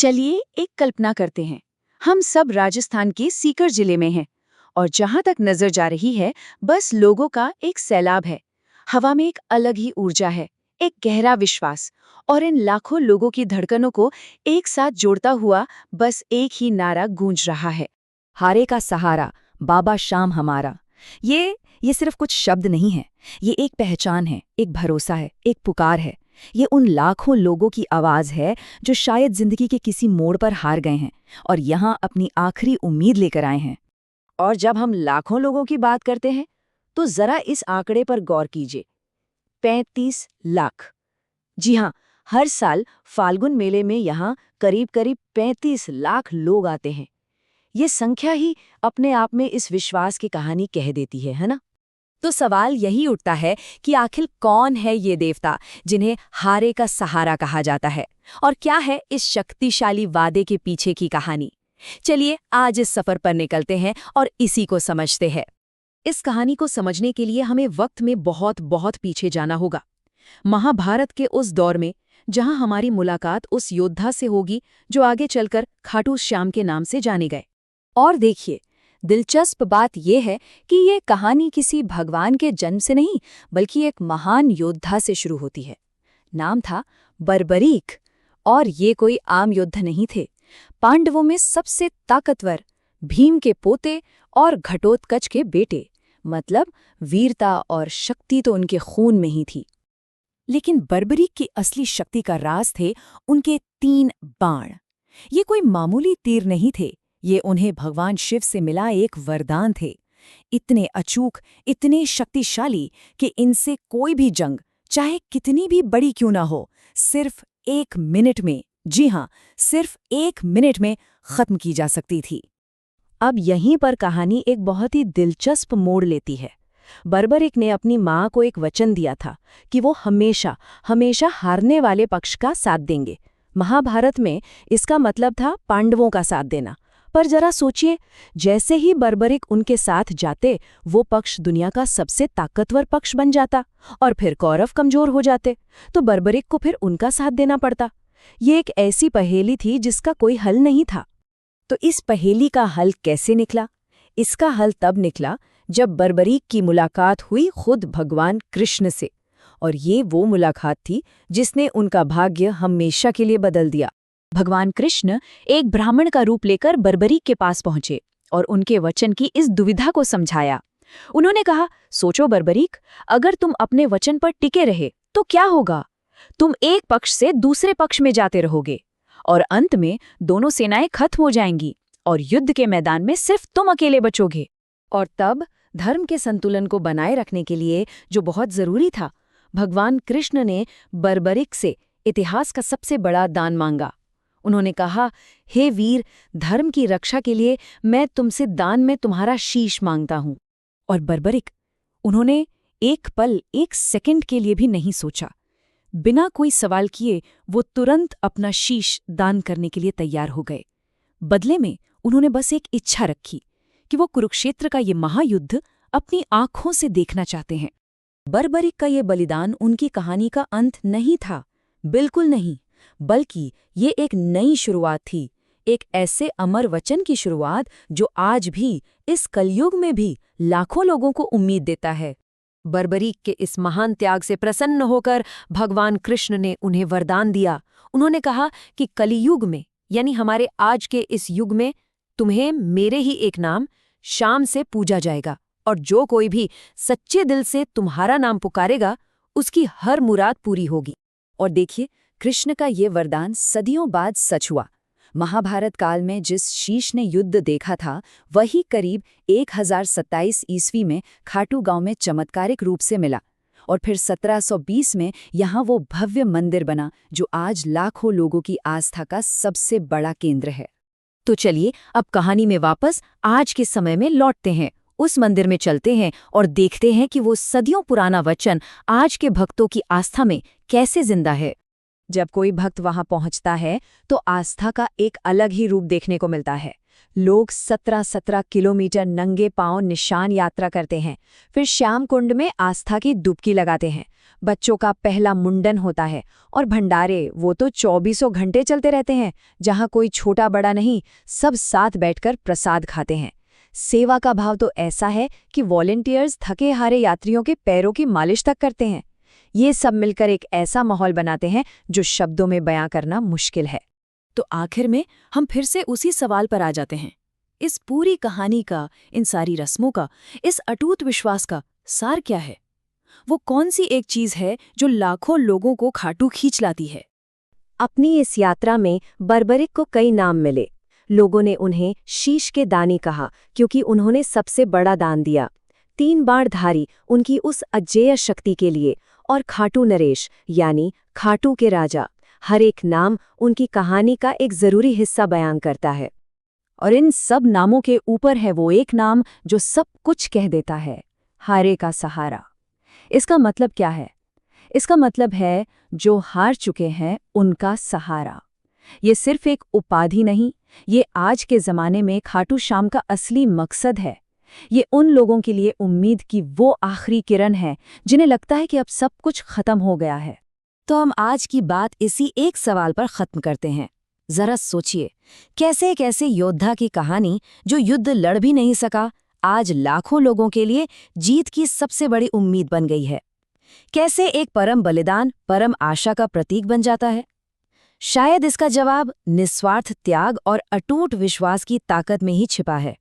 चलिए एक कल्पना करते हैं। हम सब राजस्थान के सीकर जिले में हैं और जहां तक नजर जा रही है बस लोगों का एक सैलाब है। हवा में एक अलग ही ऊर्जा है, एक गहरा विश्वास और इन लाखों लोगों की धड़कनों को एक साथ जोड़ता हुआ बस एक ही नारा गूंज रहा है। हारे का सहारा, बाबा शाम हमारा। ये सिर्फ कुछ शब्द नहीं है, ये एक पहचान है, एक भरोसा है, एक पुकार है। ये उन लाखों लोगों की आवाज है जो शायद जिंदगी के किसी मोड़ पर हार गए हैं और यहाँ अपनी आखिरी उम्मीद लेकर आए हैं। और जब हम लाखों लोगों की बात करते हैं तो जरा इस आंकड़े पर गौर कीजिए। 35 लाख। जी हाँ, हर साल फाल्गुन मेले में यहाँ करीब करीब 35 लाख लोग आते हैं। ये संख्या ही अपने आप में इस विश्वास की कहानी कह देती है ना? तो सवाल यही उठता है कि आखिर कौन है ये देवता जिन्हें हारे का सहारा कहा जाता है, और क्या है इस शक्तिशाली वादे के पीछे की कहानी। चलिए आज इस सफर पर निकलते हैं और इसी को समझते हैं। इस कहानी को समझने के लिए हमें वक्त में बहुत बहुत पीछे जाना होगा, महाभारत के उस दौर में जहां हमारी मुलाकात उस योद्धा से होगी जो आगे चलकर खाटू श्याम के नाम से जाने गए। और देखिए, दिलचस्प बात यह है कि ये कहानी किसी भगवान के जन्म से नहीं बल्कि एक महान योद्धा से शुरू होती है। नाम था बर्बरीक, और ये कोई आम योद्धा नहीं थे। पांडवों में सबसे ताकतवर, भीम के पोते और घटोत्कच के बेटे। मतलब वीरता और शक्ति तो उनके खून में ही थी। लेकिन बर्बरीक की असली शक्ति का राज थे उनके 3 बाण। ये कोई मामूली तीर नहीं थे, ये उन्हें भगवान शिव से मिला एक वरदान थे। इतने अचूक, इतने शक्तिशाली कि इनसे कोई भी जंग, चाहे कितनी भी बड़ी क्यों ना हो, सिर्फ 1 मिनट में, जी हाँ, सिर्फ 1 मिनट में खत्म की जा सकती थी। अब यहीं पर कहानी एक बहुत ही दिलचस्प मोड़ लेती है। बर्बरीक ने अपनी माँ को एक वचन दिया था कि वो हमेशा हमेशा हारने वाले पक्ष का साथ देंगे। महाभारत में इसका मतलब था पांडवों का साथ देना। पर जरा सोचिए, जैसे ही बर्बरीक उनके साथ जाते, वो पक्ष दुनिया का सबसे ताकतवर पक्ष बन जाता और फिर कौरव कमजोर हो जाते, तो बर्बरीक को फिर उनका साथ देना पड़ता। ये एक ऐसी पहेली थी जिसका कोई हल नहीं था। तो इस पहेली का हल कैसे निकला? इसका हल तब निकला जब बर्बरीक की मुलाकात हुई खुद भगवान कृष्ण से। और ये वो मुलाकात थी जिसने उनका भाग्य हमेशा के लिए बदल दिया। भगवान कृष्ण एक ब्राह्मण का रूप लेकर बर्बरीक के पास पहुंचे और उनके वचन की इस दुविधा को समझाया। उन्होंने कहा, सोचो बर्बरीक, अगर तुम अपने वचन पर टिके रहे तो क्या होगा? तुम एक पक्ष से दूसरे पक्ष में जाते रहोगे और अंत में दोनों सेनाएं खत्म हो जाएंगी और युद्ध के मैदान में सिर्फ तुम अकेले बचोगे। और तब धर्म के संतुलन को बनाए रखने के लिए जो बहुत जरूरी था, भगवान कृष्ण ने बर्बरीक से इतिहास का सबसे बड़ा दान मांगा। उन्होंने कहा, हे वीर, धर्म की रक्षा के लिए मैं तुमसे दान में तुम्हारा शीश मांगता हूं। और बर्बरीक, उन्होंने एक पल, एक सेकंड के लिए भी नहीं सोचा। बिना कोई सवाल किए वो तुरंत अपना शीश दान करने के लिए तैयार हो गए। बदले में उन्होंने बस एक इच्छा रखी कि वो कुरुक्षेत्र का ये महायुद्ध अपनी आंखों से देखना चाहते हैं। बर्बरीक का ये बलिदान उनकी कहानी का अंत नहीं था, बिल्कुल नहीं, बल्कि ये एक नई शुरुआत थी, एक ऐसे अमर वचन की शुरुआत जो आज भी, इस कलयुग में भी लाखों लोगों को उम्मीद देता है। बर्बरीक के इस महान त्याग से प्रसन्न होकर भगवान कृष्ण ने उन्हें वरदान दिया। उन्होंने कहा कि कलियुग में, यानी हमारे आज के इस युग में, तुम्हें मेरे ही एक नाम शाम से पूजा जाएगा, और जो कोई भी सच्चे दिल से तुम्हारा नाम पुकारेगा उसकी हर मुराद पूरी होगी। और देखिए, कृष्ण का ये वरदान सदियों बाद सच हुआ। महाभारत काल में जिस शीश ने युद्ध देखा था, वही करीब 1027 ईस्वी में खाटू गांव में चमत्कारिक रूप से मिला। और फिर 1720 में यहाँ वो भव्य मंदिर बना जो आज लाखों लोगों की आस्था का सबसे बड़ा केंद्र है। तो चलिए अब कहानी में वापस आज के समय में लौटते हैं। उस मंदिर में चलते हैं और देखते हैं कि वो सदियों पुराना वचन आज के भक्तों की आस्था में कैसे जिंदा है। जब कोई भक्त वहां पहुंचता है तो आस्था का एक अलग ही रूप देखने को मिलता है। लोग 17-17 किलोमीटर नंगे पांव निशान यात्रा करते हैं, फिर श्याम कुंड में आस्था की डुबकी लगाते हैं। बच्चों का पहला मुंडन होता है और भंडारे वो तो 24 घंटे चलते रहते हैं, जहां कोई छोटा बड़ा नहीं, सब साथ बैठकर प्रसाद खाते हैं। सेवा का भाव तो ऐसा है कि वॉलंटियर्स थके हारे यात्रियों के पैरों की मालिश तक करते हैं। ये सब मिलकर एक ऐसा माहौल बनाते हैं जो शब्दों में बयां करना मुश्किल है। तो आखिर में हम फिर से उसी सवाल पर आ जाते हैं। इस पूरी कहानी का, इन सारी रस्मों का, इस अटूट विश्वास का सार क्या है? वो कौन सी एक चीज है जो लाखों लोगों को खाटू खींच लाती है? अपनी इस यात्रा में बर्बरिक को कई नाम मिले। लोगों ने उन्हें शीश के दानी कहा क्योंकि उन्होंने सबसे बड़ा दान दिया। 3 बाणधारी उनकी उस अजेय शक्ति के लिए, और खाटू नरेश यानी खाटू के राजा। हर एक नाम उनकी कहानी का एक जरूरी हिस्सा बयान करता है। और इन सब नामों के ऊपर है वो एक नाम जो सब कुछ कह देता है, हारे का सहारा। इसका मतलब क्या है? इसका मतलब है जो हार चुके हैं उनका सहारा। ये सिर्फ एक उपाधि नहीं, ये आज के ज़माने में खाटू श्याम का असली मकसद है। ये उन लोगों के लिए उम्मीद की वो आखिरी किरण है जिन्हें लगता है कि अब सब कुछ खत्म हो गया है। तो हम आज की बात इसी एक सवाल पर खत्म करते हैं। जरा सोचिए, कैसे एक ऐसे योद्धा की कहानी जो युद्ध लड़ भी नहीं सका, आज लाखों लोगों के लिए जीत की सबसे बड़ी उम्मीद बन गई है। कैसे एक परम बलिदान परम आशा का प्रतीक बन जाता है? शायद इसका जवाब निस्वार्थ त्याग और अटूट विश्वास की ताकत में ही छिपा है।